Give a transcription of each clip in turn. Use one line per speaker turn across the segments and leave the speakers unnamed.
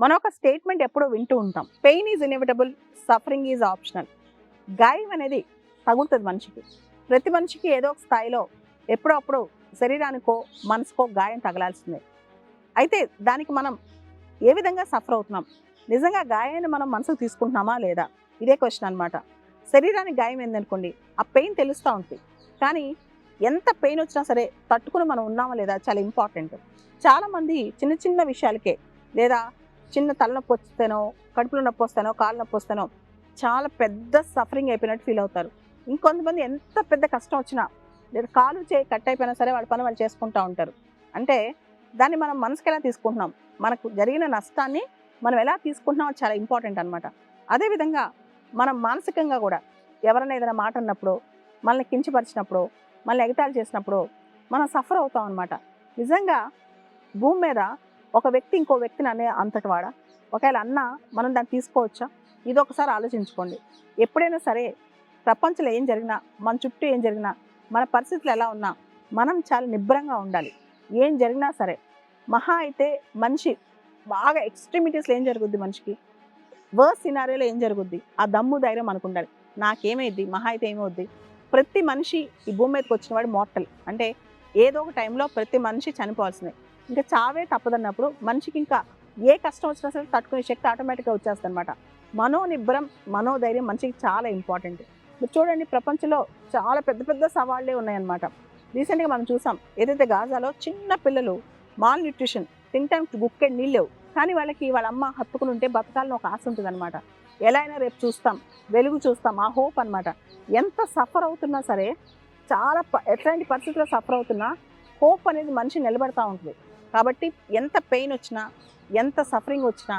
మనం ఒక స్టేట్మెంట్ ఎప్పుడూ వింటూ ఉంటాం. Pain is inevitable, suffering is optional. గాయం అనేది తగులుతుంది మనిషికి. ప్రతి మనిషికి ఏదో ఒక స్థాయిలో ఎప్పుడో అప్పుడు శరీరానికో మనసుకో గాయం తగలాల్సిందే. అయితే దానికి మనం ఏ విధంగా సఫర్ అవుతున్నాం, నిజంగా గాయాన్ని మనం మనసుకు తీసుకుంటున్నామా లేదా, ఇదే క్వశ్చన్ అనమాట. శరీరానికి గాయం ఏందనుకోండి, ఆ పెయిన్ తెలుస్తూ ఉంటుంది. కానీ ఎంత పెయిన్ వచ్చినా సరే తట్టుకుని మనం ఉన్నామా లేదా చాలా ఇంపార్టెంట్. చాలామంది చిన్న చిన్న విషయాలకే, లేదా చిన్న తలనొప్పి వస్తేనో, కడుపులో నొప్పి వస్తేనో, కాళ్ళు నొప్పి వస్తేనో చాలా పెద్ద సఫరింగ్ అయిపోయినట్టు ఫీల్ అవుతారు. ఇంకొంతమంది ఎంత పెద్ద కష్టం వచ్చినా, లేదా కాలు చేయి కట్ అయిపోయినా సరే వాళ్ళ పని వాళ్ళు చేసుకుంటూ ఉంటారు. అంటే దాన్ని మనం మనసుకి ఎలా తీసుకుంటున్నాం, మనకు జరిగిన నష్టాన్ని మనం ఎలా తీసుకుంటున్నాం అది చాలా ఇంపార్టెంట్ అనమాట. అదేవిధంగా మనం మానసికంగా కూడా ఎవరైనా ఏదైనా మాట అన్నప్పుడు, మనల్ని కించపరిచినప్పుడు, మనల్ని ఎగతాళి చేసినప్పుడు మనం సఫర్ అవుతాం అనమాట. నిజంగా భూమి మీద ఒక వ్యక్తి ఇంకో వ్యక్తిని అనే అంతటి వాడా? ఒకవేళ అన్నా మనం దాన్ని తీసుకోవచ్చా? ఇది ఒకసారి ఆలోచించుకోండి. ఎప్పుడైనా సరే ప్రపంచంలో ఏం జరిగినా, మన చుట్టూ ఏం జరిగినా, మన పరిస్థితులు ఎలా ఉన్నా మనం చాలా నిబ్బరంగా ఉండాలి. ఏం జరిగినా సరే, మహా అయితే మనిషి బాగా ఎక్స్ట్రీమిటీస్లో ఏం జరుగుద్ది, మనిషికి వర్స్ సినారియోలో ఏం జరుగుద్ది, ఆ దమ్ము ధైర్యం మనకు ఉండాలి. నాకేమైద్ది, మహా అయితే ఏమవుద్ది. ప్రతి మనిషి ఈ భూమి మీదకి వచ్చిన వాడు మోర్టల్. అంటే ఏదో ఒక టైంలో ప్రతి మనిషి చనిపోవాల్సిందే. ఇంకా చావే తప్పదన్నప్పుడు మనిషికి ఇంకా ఏ కష్టం వచ్చినా సరే తట్టుకునే శక్తి ఆటోమేటిక్గా వచ్చేస్తుంది అనమాట. మనోనిబ్బరం, మనోధైర్యం మనిషికి చాలా ఇంపార్టెంట్. మీరు చూడండి, ప్రపంచంలో చాలా పెద్ద పెద్ద సవాళ్ళే ఉన్నాయన్నమాట. రీసెంట్గా మనం చూసాం, ఏదైతే గాజాలో చిన్న పిల్లలు మాల్ న్యూట్రిషన్, తినటానికి గుక్కెడు నీళ్ళు లేవు, కానీ వాళ్ళకి వాళ్ళ అమ్మ హత్తుకుని ఉంటే బతకాలని ఒక ఆశ ఉంటుంది అనమాట. ఎలా అయినా రేపు చూస్తాం, వెలుగు చూస్తాం, ఆ హోప్ అనమాట. ఎంత సఫర్ అవుతున్నా సరే, చాలా ఎట్లాంటి పరిస్థితుల్లో సఫర్ అవుతున్నా హోప్ అనేది మనిషి నిలబడతా ఉంటుంది. కాబట్టి ఎంత పెయిన్ వచ్చినా, ఎంత సఫరింగ్ వచ్చినా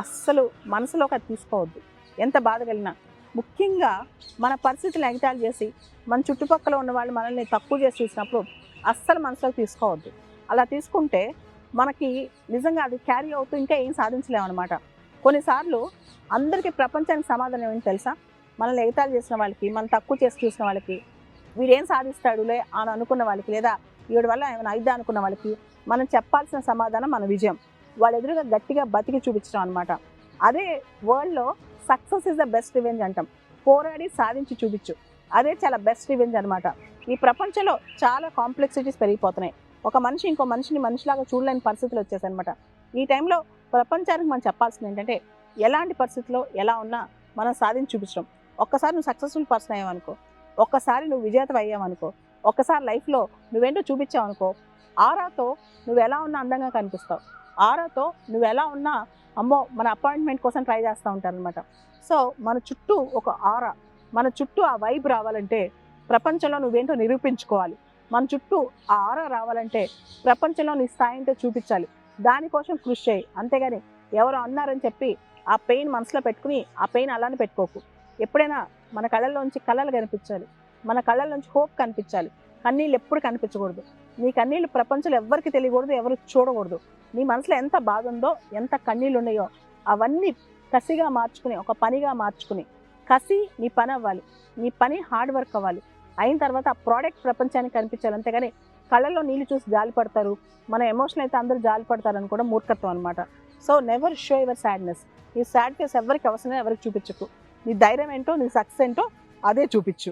అస్సలు మనసులోకి అది తీసుకోవద్దు. ఎంత బాధ కలిగినా, ముఖ్యంగా మన పరిస్థితులు ఎగతాళి చేసి మన చుట్టుపక్కల ఉన్న వాళ్ళు మనల్ని తక్కువ చేసి చూసినప్పుడు అస్సలు మనసులోకి తీసుకోవద్దు. అలా తీసుకుంటే మనకి నిజంగా అది క్యారీ అవుతూ ఇంకా ఏం సాధించలేమన్నమాట. కొన్నిసార్లు అందరికీ ప్రపంచానికి సమాధానం ఏంటి తెలుసా? మనల్ని ఎగతాళి చేసిన వాళ్ళకి, మనం తక్కువ చేసి చూసిన వాళ్ళకి, వీడేం సాధిస్తాడులే అని అనుకున్న వాళ్ళకి, లేదా వీడి వల్ల ఏమైనా అయిద్దా అనుకున్న వాళ్ళకి మనం చెప్పాల్సిన సమాధానం మన విజయం. వాళ్ళ ఎదురుగా గట్టిగా బతికి చూపించడం అనమాట. అదే వరల్డ్లో success is the best revenge అంటాం. పోరాడి సాధించి చూపించు, అదే చాలా బెస్ట్ రివెంజ్ అనమాట. ఈ ప్రపంచంలో చాలా కాంప్లెక్సిటీస్ పెరిగిపోతున్నాయి. ఒక మనిషి ఇంకో మనిషిని మనిషిలాగా చూడలేని పరిస్థితులు వచ్చేసాయి అనమాట. ఈ టైంలో ప్రపంచానికి మనం చెప్పాల్సింది ఏంటంటే, ఎలాంటి పరిస్థితుల్లో ఎలా ఉన్నా మనం సాధించి చూపించడం. ఒక్కసారి నువ్వు సక్సెస్ఫుల్ పర్సన్ అయ్యావనుకో, ఒక్కసారి నువ్వు విజేత అయ్యావనుకో, ఒక్కసారి లైఫ్లో నువ్వేంటో చూపించావనుకో, ఆరాతో నువ్వు ఎలా ఉన్నా అందంగా కనిపిస్తావు. ఆరాతో నువ్వు ఎలా ఉన్నా అమ్మో మన అపాయింట్మెంట్ కోసం ట్రై చేస్తూ ఉంటారనమాట. సో మన చుట్టూ ఒక ఆరా, మన చుట్టూ ఆ వైబ్ రావాలంటే ప్రపంచంలో నువ్వేంటో నిరూపించుకోవాలి. మన చుట్టూ ఆ ఆరా రావాలంటే ప్రపంచంలో నీ స్థాయి ఏంటో చూపించాలి. దానికోసం కృషి చేయి. అంతేగాని ఎవరు అన్నారని చెప్పి ఆ పెయిన్ మనసులో పెట్టుకుని ఆ పెయిన్ అలానే పెట్టుకోకు. ఎప్పుడైనా మన కళ్ళల్లోంచి కళలు కనిపించాలి, మన కళ్ళల్లోంచి హోప్ కనిపించాలి. కన్నీళ్ళు ఎప్పుడు కనిపించకూడదు. నీ కన్నీళ్ళు ప్రపంచంలో ఎవరికి తెలియకూడదు, ఎవరు చూడకూడదు. నీ మనసులో ఎంత బాధ ఉందో, ఎంత కన్నీళ్ళు ఉన్నాయో అవన్నీ కసిగా మార్చుకుని, ఒక పనిగా మార్చుకుని, కసి నీ పని అవ్వాలి, నీ పని హార్డ్ వర్క్ అవ్వాలి. అయిన తర్వాత ఆ ప్రోడక్ట్ ప్రపంచానికి కనిపించాలి. అంతేగాని కళ్ళల్లో నీళ్ళు చూసి జాలి పడతారు, మన ఎమోషన్ అయితే అందరూ జాలి పడతారు అని కూడా మూర్ఖత్వం అనమాట. So never show your sadness. ఈ సాడ్ ఫేస్ ఎవరికి అవసరం, ఎవరికి చూపించకు. నీ ధైర్యం ఏంటో, నీ సక్సెస్ ఏంటో అదే చూపించు.